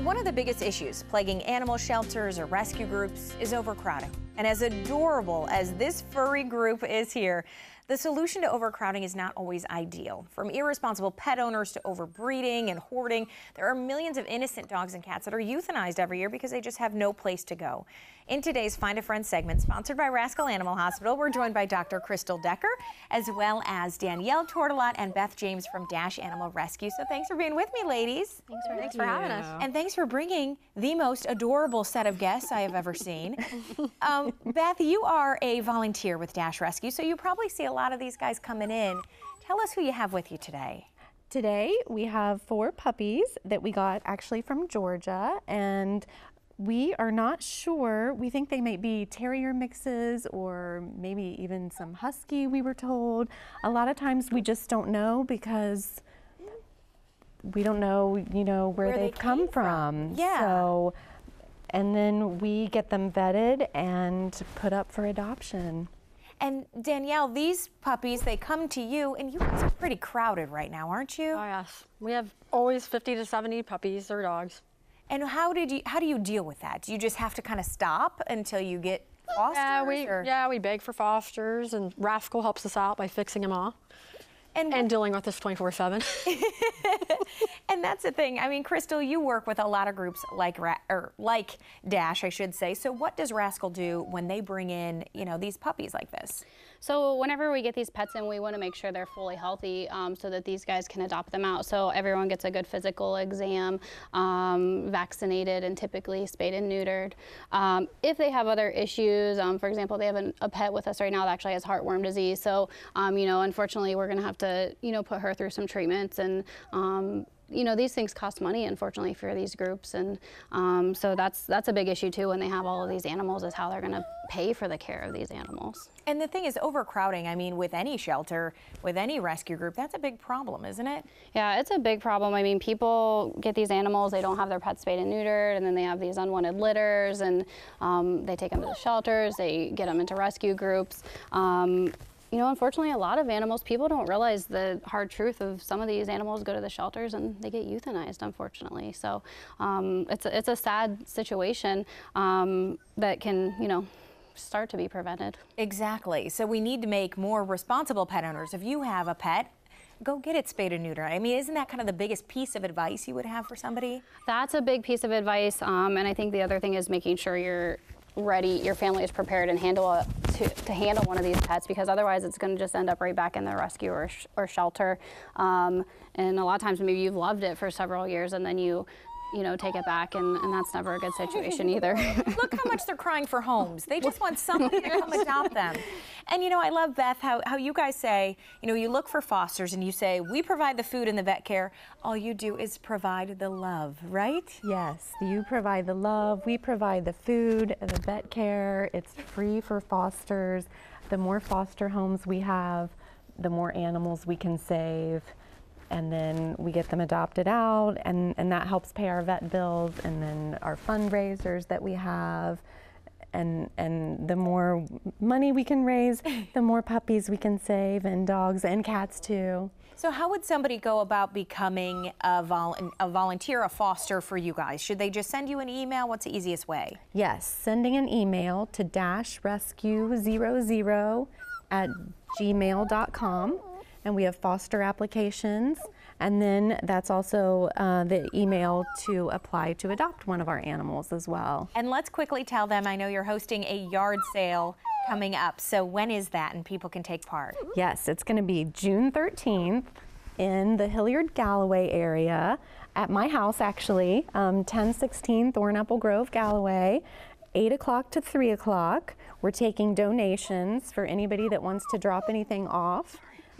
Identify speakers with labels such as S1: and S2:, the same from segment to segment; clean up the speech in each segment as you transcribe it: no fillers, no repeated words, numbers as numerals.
S1: One of the biggest issues plaguing animal shelters or rescue groups is overcrowding. And as adorable as this furry group is here, the solution to overcrowding is not always ideal. From irresponsible pet owners to overbreeding and hoarding, there are millions of innocent dogs and cats that are euthanized every year because they just have no place to go. In today's Find a Friend segment, sponsored by Rascal Animal Hospital, we're joined by Dr. Crystal Decker, as well as Danielle Tortolot and Beth James from Dash Animal Rescue. So thanks for being with me, ladies.
S2: Thanks for having us.
S1: And thanks for bringing the most adorable set of guests I have ever seen. Beth, you are a volunteer with Dash Rescue, so you probably see a lot of these guys coming in. Tell us who you have with you today.
S2: Today we have 4 puppies that we got actually from Georgia, and we are not sure. We think they might be terrier mixes or maybe even some husky, we were told. A lot of times we just don't know because we don't know, where they've come from.
S1: Yeah.
S2: So, and then we get them vetted and put up for adoption.
S1: And Danielle, these puppies, they come to you, and you guys are pretty crowded right now, aren't you?
S3: Oh yes, we have always 50 to 70 puppies or dogs.
S1: And how do you deal with that? Do you just have to kind of stop until you get fosters?
S3: We beg for fosters, and Rascal helps us out by fixing them all and dealing with us 24/7.
S1: And that's the thing. I mean, Crystal, you work with a lot of groups like Dash, I should say. So what does Rascal do when they bring in, these puppies like this?
S4: So whenever we get these pets in, we want to make sure they're fully healthy so that these guys can adopt them out. So everyone gets a good physical exam, vaccinated, and typically spayed and neutered. If they have other issues, for example, they have a pet with us right now that actually has heartworm disease. So, unfortunately, we're going to have to, put her through some treatments, and these things cost money, unfortunately, for these groups, and so that's a big issue too when they have all of these animals, is how they're going to pay for the care of these animals.
S1: And the thing is, overcrowding, I mean, with any shelter, with any rescue group, that's a big problem, isn't it?
S4: Yeah, it's a big problem. I mean, people get these animals, they don't have their pets spayed and neutered, and then they have these unwanted litters, and they take them to the shelters, they get them into rescue groups. Unfortunately, a lot of animals, people don't realize the hard truth of some of these animals go to the shelters and they get euthanized, unfortunately. So it's a sad situation that can, start to be prevented.
S1: Exactly. So we need to make more responsible pet owners. If you have a pet, go get it spayed and neutered. I mean, isn't that kind of the biggest piece of advice you would have for somebody?
S4: That's a big piece of advice. And I think the other thing is making sure you're ready, your family is prepared and to handle one of these pets, because otherwise it's going to just end up right back in the rescue or shelter. And a lot of times maybe you've loved it for several years and then you take it back, and that's never a good situation either.
S1: Look how much they're crying for homes. They just want somebody to come adopt them. And I love, Beth, how you guys say, you look for fosters and you say, we provide the food and the vet care. All you do is provide the love, right?
S2: Yes, you provide the love, we provide the food, the vet care. It's free for fosters. The more foster homes we have, the more animals we can save. And then we get them adopted out, and that helps pay our vet bills, and then our fundraisers that we have. And the more money we can raise, the more puppies we can save, and dogs and cats too.
S1: So how would somebody go about becoming a volunteer, a foster for you guys? Should they just send you an email? What's the easiest way?
S2: Yes, sending an email to dashrescue00@gmail.com. And we have foster applications, and then that's also the email to apply to adopt one of our animals as well.
S1: And let's quickly tell them, I know you're hosting a yard sale coming up, so when is that and people can take part?
S2: Yes, it's going to be June 13th in the Hilliard-Galloway area, at my house actually, 1016 Thornapple Grove, Galloway, 8 o'clock to 3 o'clock. We're taking donations for anybody that wants to drop anything off.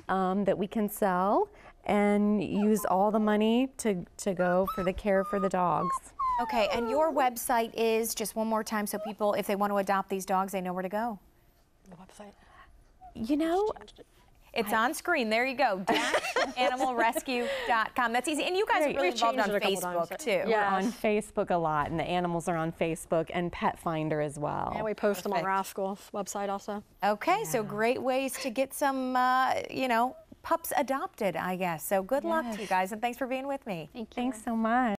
S2: That we can sell and use all the money to go for the care for the dogs.
S1: Okay, and your website is, just one more time so people, if they want to adopt these dogs, they know where to go.
S3: The website?
S1: It's on screen. There you go. DashAnimalRescue.com. That's easy. And you guys are really involved on Facebook too.
S2: We're on Facebook a lot, and the animals are on Facebook and Pet Finder as well.
S3: Yeah, we post them on Rascal's website also.
S1: Okay, so great ways to get some, pups adopted, I guess. So good luck to you guys, and thanks for being with me.
S4: Thank you.
S2: Thanks so much.